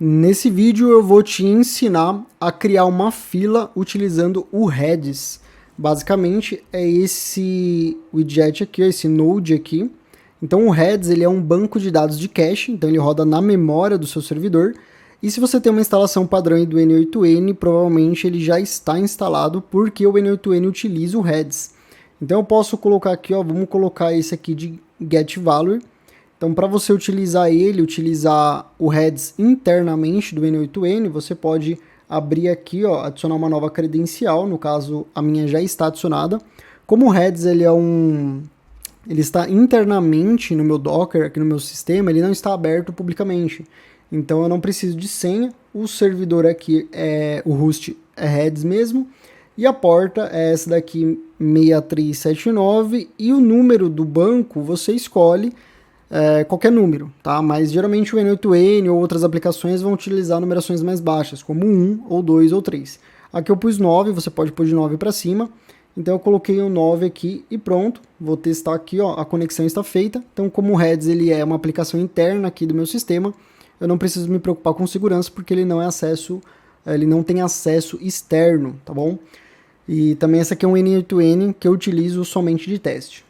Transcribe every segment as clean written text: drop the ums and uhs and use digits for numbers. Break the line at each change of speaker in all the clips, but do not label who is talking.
Nesse vídeo eu vou te ensinar a criar uma fila utilizando o Redis. Basicamente é esse widget aqui, esse node aqui. Então o Redis ele é um banco de dados de cache, então ele roda na memória do seu servidor. E se você tem uma instalação padrão do N8N, provavelmente ele já está instalado porque o N8N utiliza o Redis. Então eu posso colocar aqui, ó, vamos colocar esse aqui de getValue. Então, para você utilizar o Redis internamente do N8N, você pode abrir aqui, ó, adicionar uma nova credencial, no caso a minha já está adicionada. Como o Redis ele está internamente no meu Docker, aqui no meu sistema, ele não está aberto publicamente. Então eu não preciso de senha, o servidor aqui o host é Redis mesmo, e a porta é essa daqui 6379 e o número do banco você escolhe qualquer número, tá? Mas geralmente o N8N ou outras aplicações vão utilizar numerações mais baixas, como 1 ou 2 ou 3. Aqui eu pus 9, você pode pôr de 9 para cima. Então eu coloquei o 9 aqui e pronto. Vou testar aqui, ó, a conexão está feita. Então como o Redis ele é uma aplicação interna aqui do meu sistema, eu não preciso me preocupar com segurança porque ele não tem acesso externo, tá bom? E também essa aqui é um N8N que eu utilizo somente de teste.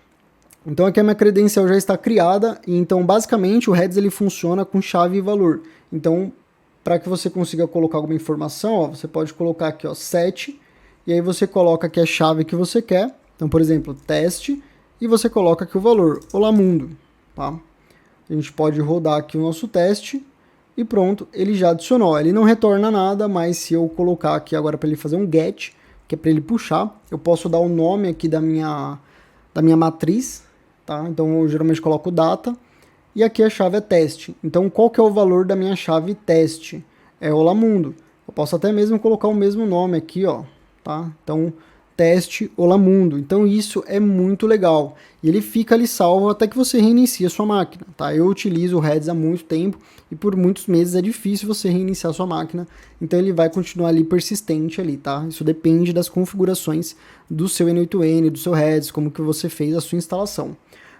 Então aqui a minha credencial já está criada, e então basicamente o Redis ele funciona com chave e valor. Então para que você consiga colocar alguma informação, ó, você pode colocar aqui, ó, set, e aí você coloca aqui a chave que você quer. Então, por exemplo, teste, e você coloca aqui o valor, olá mundo, tá? A gente pode rodar aqui o nosso teste e pronto, ele já adicionou. Ele não retorna nada, mas se eu colocar aqui agora para ele fazer um get, que é para ele puxar, eu posso dar o nome aqui da minha matriz, tá? Então eu geralmente coloco data e aqui a chave é teste. Então qual que é o valor da minha chave teste? É olá mundo. Eu posso até mesmo colocar o mesmo nome aqui, ó, tá? Então teste olá mundo. Então isso é muito legal e ele fica ali salvo até que você reinicie a sua máquina, tá? Eu utilizo o Redis há muito tempo e por muitos meses é difícil você reiniciar a sua máquina, então ele vai continuar ali persistente ali, tá? Isso depende das configurações do seu N8N, do seu Redis, como que você fez a sua instalação.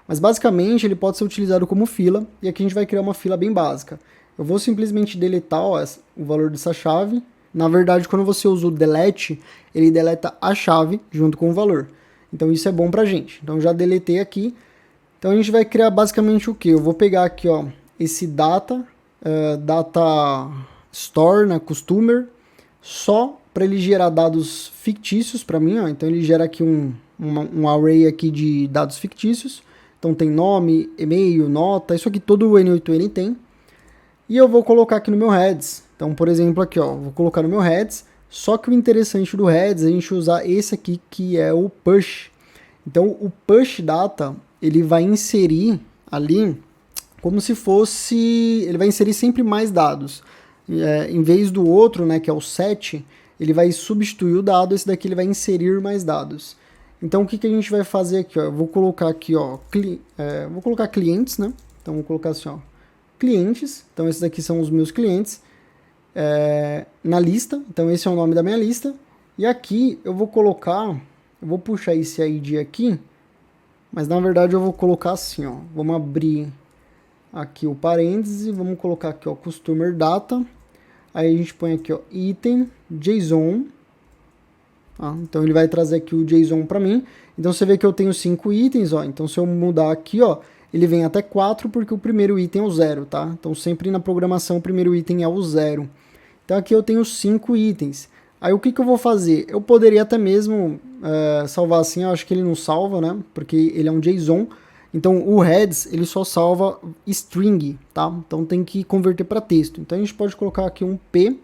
Mas basicamente ele pode ser utilizado como fila, e aqui a gente vai criar uma fila bem básica. Eu vou simplesmente deletar, ó, o valor dessa chave. Na verdade, quando você usa o delete, ele deleta a chave junto com o valor. Então isso é bom pra gente. Então eu já deletei aqui. Então a gente vai criar basicamente o que? Eu vou pegar aqui, ó, esse data store, né, customer, só para ele gerar dados fictícios para mim, ó. Então ele gera aqui um array aqui de dados fictícios. Então tem nome, e-mail, nota, isso aqui todo o N8N tem. E eu vou colocar aqui no meu Redis. Então, por exemplo, aqui, ó, vou colocar no meu Redis. Só que o interessante do Redis é a gente usar esse aqui que é o push. Então, o push data, ele vai inserir ali como se fosse... Ele vai inserir sempre mais dados. Em vez do outro, né, que é o set, ele vai substituir o dado, esse daqui ele vai inserir mais dados. Então, o que a gente vai fazer aqui, ó? Eu vou colocar aqui, ó, vou colocar clientes, né? Então, vou colocar assim, ó, clientes. Então, esses aqui são os meus clientes na lista. Então, esse é o nome da minha lista. E aqui eu vou colocar, eu vou puxar esse ID aqui, mas na verdade eu vou colocar assim, ó. Vamos abrir aqui o parêntese, vamos colocar aqui, ó, customer data. Aí a gente põe aqui, ó, item JSON. Então ele vai trazer aqui o JSON para mim. Então você vê que eu tenho 5 itens, ó. Então se eu mudar aqui, ó, ele vem até 4 porque o primeiro item é o 0, tá? Então sempre na programação o primeiro item é o 0. Então aqui eu tenho 5 itens. Aí o que eu vou fazer? Eu poderia até mesmo salvar assim, eu acho que ele não salva, né? Porque ele é um JSON. Então o Redis ele só salva string, tá? Então tem que converter para texto. Então a gente pode colocar aqui um P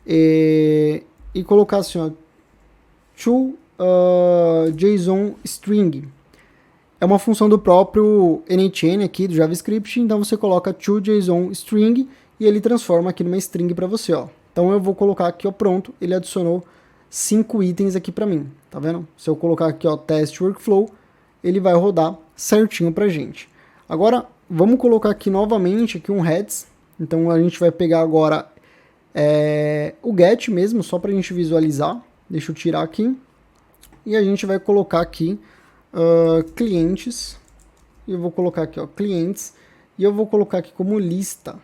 e colocar assim, ó, to JSON string. É uma função do próprio N8N aqui do JavaScript, então você coloca to JSON string e ele transforma aqui numa string para você, ó. Então eu vou colocar aqui, ó, pronto, ele adicionou 5 itens aqui para mim, tá vendo? Se eu colocar aqui, ó, test workflow, ele vai rodar certinho pra gente. Agora, vamos colocar aqui novamente aqui um Redis. Então a gente vai pegar agora o get mesmo, só pra gente visualizar. Deixa eu tirar aqui. E a gente vai colocar aqui clientes. E eu vou colocar aqui, ó, clientes. E eu vou colocar aqui como lista.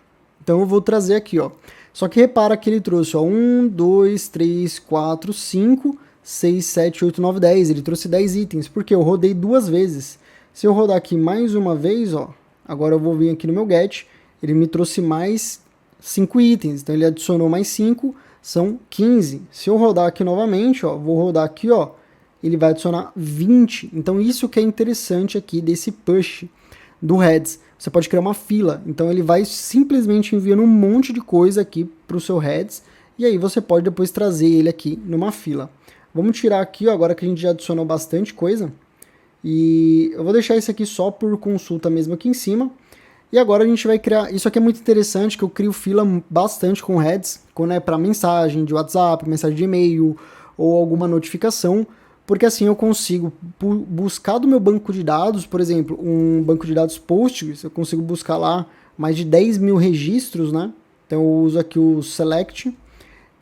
Então eu vou trazer aqui, ó. Só que repara que ele trouxe, ó, 1, 2, 3, 4, 5, 6, 7, 8, 9, 10. Ele trouxe 10 itens, porque eu rodei duas vezes. Se eu rodar aqui mais uma vez, ó, agora eu vou vir aqui no meu get, ele me trouxe mais 5 itens. Então ele adicionou mais 5, são 15. Se eu rodar aqui novamente, ó, vou rodar aqui, ó, ele vai adicionar 20. Então isso que é interessante aqui desse push do Heads. Você pode criar uma fila, então ele vai simplesmente enviando um monte de coisa aqui para o seu Heads, e aí você pode depois trazer ele aqui numa fila. Vamos tirar aqui, ó, agora que a gente já adicionou bastante coisa, e eu vou deixar isso aqui só por consulta mesmo aqui em cima. E agora a gente vai criar, isso aqui é muito interessante, que eu crio fila bastante com Heads, quando é para mensagem de WhatsApp, mensagem de e-mail, ou alguma notificação, porque assim eu consigo buscar do meu banco de dados, por exemplo, um banco de dados Postgres, eu consigo buscar lá mais de 10 mil registros, né? Então eu uso aqui o Select,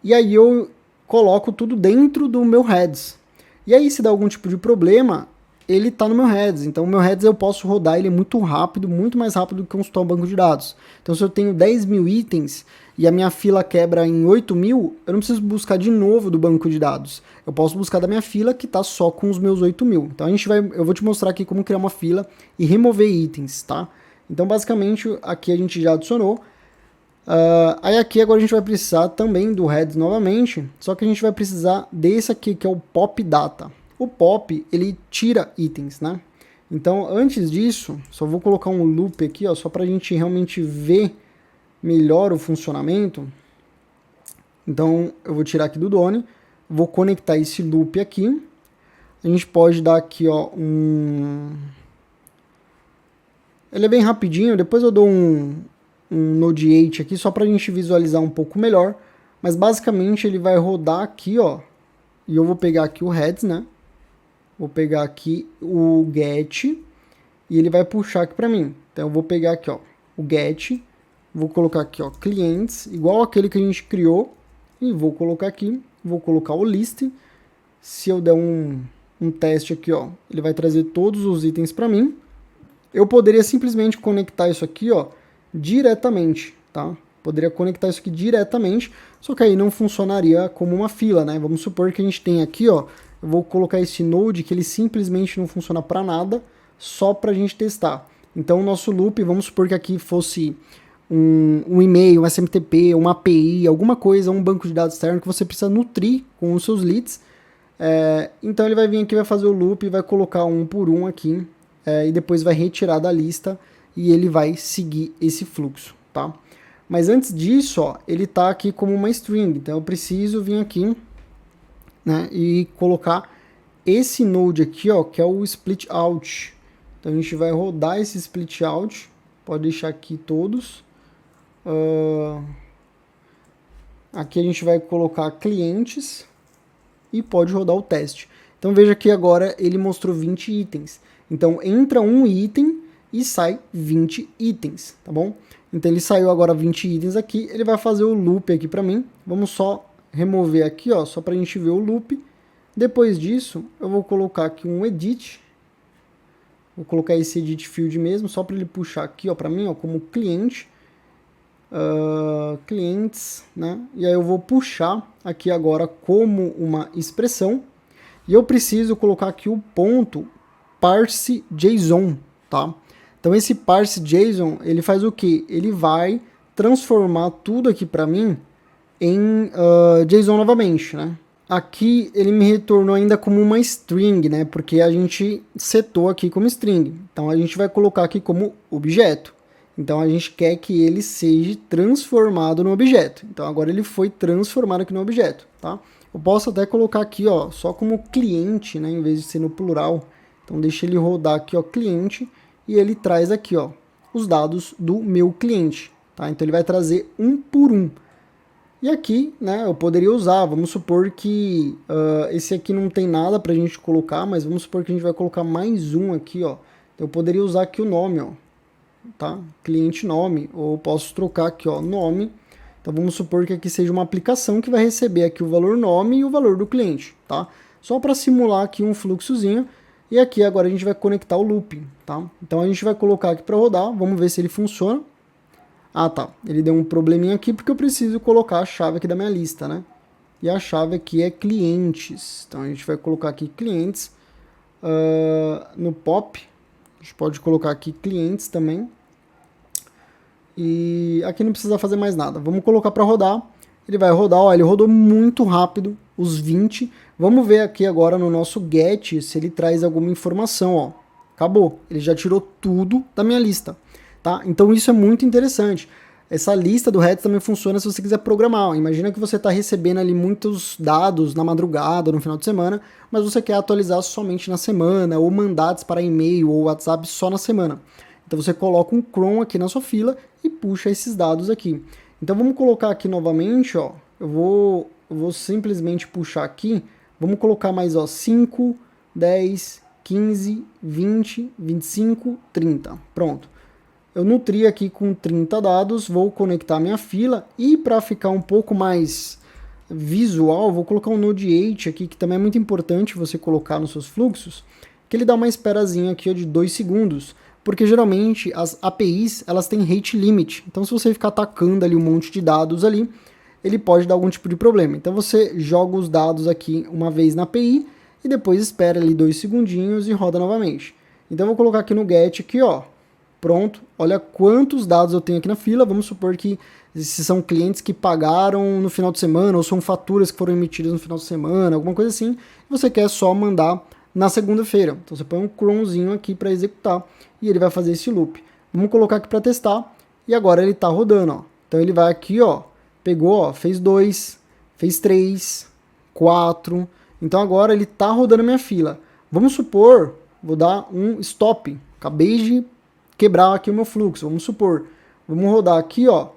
e aí eu coloco tudo dentro do meu Heads. E aí se dá algum tipo de problema, ele está no meu Heads. Então o meu Heads eu posso rodar ele muito rápido, muito mais rápido do que consultar um banco de dados. Então se eu tenho 10 mil itens e a minha fila quebra em 8 mil, eu não preciso buscar de novo do banco de dados. Eu posso buscar da minha fila que está só com os meus 8 mil. Então eu vou te mostrar aqui como criar uma fila e remover itens, tá? Então basicamente aqui a gente já adicionou. Aí aqui agora a gente vai precisar também do Heads novamente, só que a gente vai precisar desse aqui que é o Pop Data. O Pop, ele tira itens, né? Então, antes disso, só vou colocar um loop aqui, ó, só para a gente realmente ver melhor o funcionamento. Então, eu vou tirar aqui do Done, vou conectar esse loop aqui. A gente pode dar aqui, ó, Ele é bem rapidinho, depois eu dou um Node8 aqui, só para a gente visualizar um pouco melhor. Mas, basicamente, ele vai rodar aqui, ó, e eu vou pegar aqui o Heads, né? Vou pegar aqui o get e ele vai puxar aqui para mim. Então eu vou pegar aqui, ó, o get, vou colocar aqui, ó, clientes, igual aquele que a gente criou, e vou colocar aqui, vou colocar o list. Se eu der um teste aqui, ó, ele vai trazer todos os itens para mim. Eu poderia simplesmente conectar isso aqui, ó, diretamente, tá? Poderia conectar isso aqui diretamente, só que aí não funcionaria como uma fila, né? Vamos supor que a gente tem aqui, ó, eu vou colocar esse node que ele simplesmente não funciona para nada, só para a gente testar. Então o nosso loop, vamos supor que aqui fosse um e-mail, um SMTP, uma API, alguma coisa, um banco de dados externo que você precisa nutrir com os seus leads. Então ele vai vir aqui, vai fazer o loop, vai colocar um por um aqui, e depois vai retirar da lista e ele vai seguir esse fluxo, tá? Mas antes disso, ó, ele está aqui como uma string, então eu preciso vir aqui, né, e colocar esse node aqui, ó, que é o split out. Então a gente vai rodar esse split out, pode deixar aqui todos. Aqui a gente vai colocar clientes e pode rodar o teste. Então veja que agora ele mostrou 20 itens. Então entra um item e sai 20 itens, tá bom? Então ele saiu agora 20 itens aqui, ele vai fazer o loop aqui para mim. Vamos só remover aqui, ó, só para a gente ver o loop. Depois disso, eu vou colocar aqui um edit. Vou colocar esse edit field mesmo, só para ele puxar aqui, ó, para mim, ó, como cliente. Clientes, né? E aí eu vou puxar aqui agora como uma expressão. E eu preciso colocar aqui o ponto parse JSON, tá? Então esse parse JSON, ele faz o quê? Ele vai transformar tudo aqui para mim em JSON novamente, né? Aqui ele me retornou ainda como uma string, né? Porque a gente setou aqui como string. Então a gente vai colocar aqui como objeto. Então a gente quer que ele seja transformado no objeto. Então agora ele foi transformado aqui no objeto, tá? Eu posso até colocar aqui, ó, só como cliente, né? Em vez de ser no plural. Então deixa ele rodar aqui, ó, cliente. E ele traz aqui, ó, os dados do meu cliente, tá? Então ele vai trazer um por um. E aqui, né, eu poderia usar, vamos supor que esse aqui não tem nada pra gente colocar, mas vamos supor que a gente vai colocar mais um aqui, ó. Então eu poderia usar aqui o nome, ó, tá? Cliente nome, ou posso trocar aqui, ó, nome. Então vamos supor que aqui seja uma aplicação que vai receber aqui o valor nome e o valor do cliente, tá? Só para simular aqui um fluxozinho. E aqui agora a gente vai conectar o looping, tá? Então a gente vai colocar aqui para rodar, vamos ver se ele funciona. Ah, tá. Ele deu um probleminha aqui porque eu preciso colocar a chave aqui da minha lista, né? E a chave aqui é clientes. Então a gente vai colocar aqui clientes no pop. A gente pode colocar aqui clientes também. E aqui não precisa fazer mais nada. Vamos colocar para rodar. Ele vai rodar, ó, ele rodou muito rápido, os 20. Vamos ver aqui agora no nosso get se ele traz alguma informação, ó. Acabou, ele já tirou tudo da minha lista, tá? Então isso é muito interessante. Essa lista do Redis também funciona se você quiser programar. Imagina que você está recebendo ali muitos dados na madrugada, no final de semana, mas você quer atualizar somente na semana, ou mandar para e-mail ou WhatsApp só na semana. Então você coloca um cron aqui na sua fila e puxa esses dados aqui. Então vamos colocar aqui novamente, ó. Eu vou simplesmente puxar aqui. Vamos colocar mais, ó, 5, 10, 15, 20, 25, 30. Pronto. Eu nutri aqui com 30 dados, vou conectar minha fila e para ficar um pouco mais visual, vou colocar um Node8 aqui, que também é muito importante você colocar nos seus fluxos, que ele dá uma esperazinha aqui ó, de 2 segundos, porque geralmente as APIs elas têm rate limit, então se você ficar atacando ali um monte de dados ali, ele pode dar algum tipo de problema. Então você joga os dados aqui uma vez na API e depois espera ali 2 segundinhos e roda novamente. Então eu vou colocar aqui no get aqui, ó. Pronto, olha quantos dados eu tenho aqui na fila. Vamos supor que se são clientes que pagaram no final de semana ou são faturas que foram emitidas no final de semana, alguma coisa assim, você quer só mandar na segunda-feira. Então você põe um cronzinho aqui para executar e ele vai fazer esse loop. Vamos colocar aqui para testar e agora ele está rodando. Ó. Então ele vai aqui, ó, pegou, ó, fez 2, fez 3, 4. Então agora ele está rodando minha fila. Vamos supor, vou dar um stop. Acabei de quebrar aqui o meu fluxo, vamos supor. Vamos rodar aqui, ó,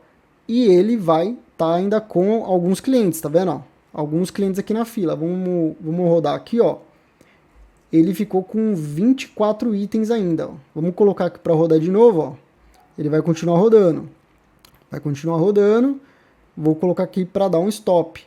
e ele vai estar ainda com alguns clientes, tá vendo? Ó? Alguns clientes aqui na fila. Vamos rodar aqui, ó. Ele ficou com 24 itens ainda, ó. Vamos colocar aqui para rodar de novo, ó. Ele vai continuar rodando. Vai continuar rodando. Vou colocar aqui para dar um stop.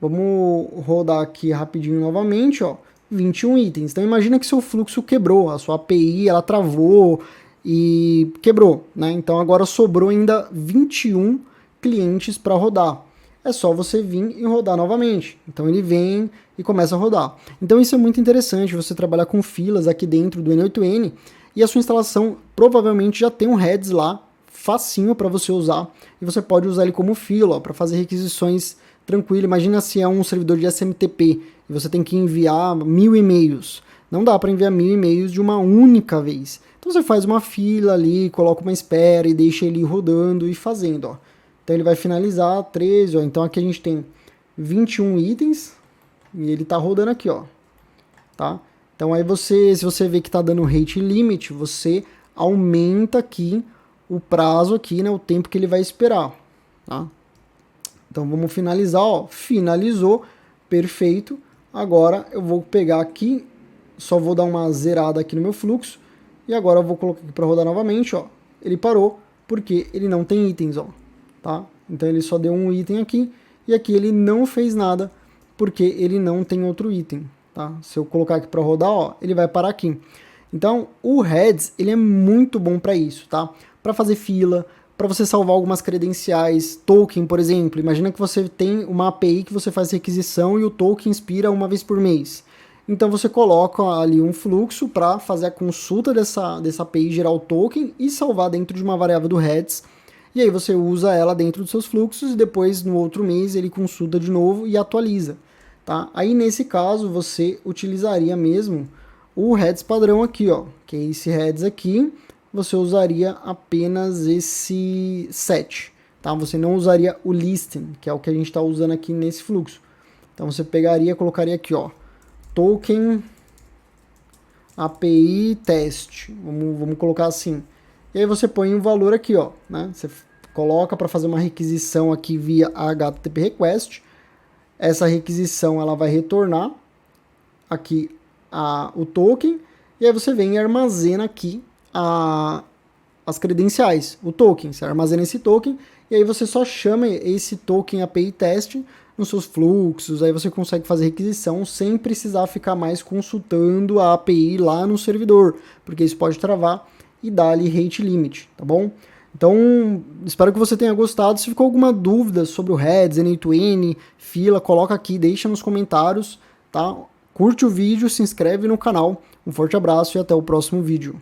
Vamos rodar aqui rapidinho novamente, ó. 21 itens. Então imagina que seu fluxo quebrou, a sua API ela travou e quebrou, né? Então agora sobrou ainda 21 clientes para rodar. É só você vir e rodar novamente. Então ele vem e começa a rodar. Então isso é muito interessante, você trabalhar com filas aqui dentro do N8N e a sua instalação provavelmente já tem um Redis lá, facinho para você usar, e você pode usar ele como fila para fazer requisições tranquilo. Imagina se é um servidor de SMTP e você tem que enviar 1000 e-mails. Não dá para enviar 1000 e-mails de uma única vez. Então você faz uma fila ali, coloca uma espera e deixa ele rodando e fazendo, ó. Então ele vai finalizar 13, ó. Então aqui a gente tem 21 itens e ele tá rodando aqui, ó. Tá? Então aí você, se você vê que tá dando rate limit, você aumenta aqui o prazo aqui, né, o tempo que ele vai esperar, tá? Então vamos finalizar, ó. Finalizou, perfeito. Agora eu vou pegar aqui, só vou dar uma zerada aqui no meu fluxo. E agora eu vou colocar aqui para rodar novamente, ó. Ele parou porque ele não tem itens, ó. Tá? Então ele só deu um item aqui e aqui ele não fez nada porque ele não tem outro item, tá? Se eu colocar aqui para rodar, ó, ele vai parar aqui. Então o Redis ele é muito bom para isso, tá? Para fazer fila, para você salvar algumas credenciais, token, por exemplo. Imagina que você tem uma API que você faz requisição e o token expira uma vez por mês. Então você coloca ali um fluxo para fazer a consulta dessa API, gerar o token e salvar dentro de uma variável do Redis. E aí você usa ela dentro dos seus fluxos e depois no outro mês ele consulta de novo e atualiza. Tá? Aí nesse caso você utilizaria mesmo o Redis padrão aqui, ó, que é esse Redis aqui. Você usaria apenas esse set, tá? Você não usaria o listen, que é o que a gente está usando aqui nesse fluxo. Então você pegaria, colocaria aqui, ó, token API test, vamos colocar assim. E aí você põe um valor aqui, ó, né? Você coloca para fazer uma requisição aqui via HTTP request. Essa requisição ela vai retornar aqui o token e aí você vem e armazena aqui as credenciais, o token. Você armazena esse token e aí você só chama esse token API test nos seus fluxos, aí você consegue fazer requisição sem precisar ficar mais consultando a API lá no servidor, porque isso pode travar e dar ali rate limit, tá bom? Então, espero que você tenha gostado. Se ficou alguma dúvida sobre o Heads, N8N, fila, coloca aqui, deixa nos comentários, tá? Curte o vídeo, se inscreve no canal. Um forte abraço e até o próximo vídeo.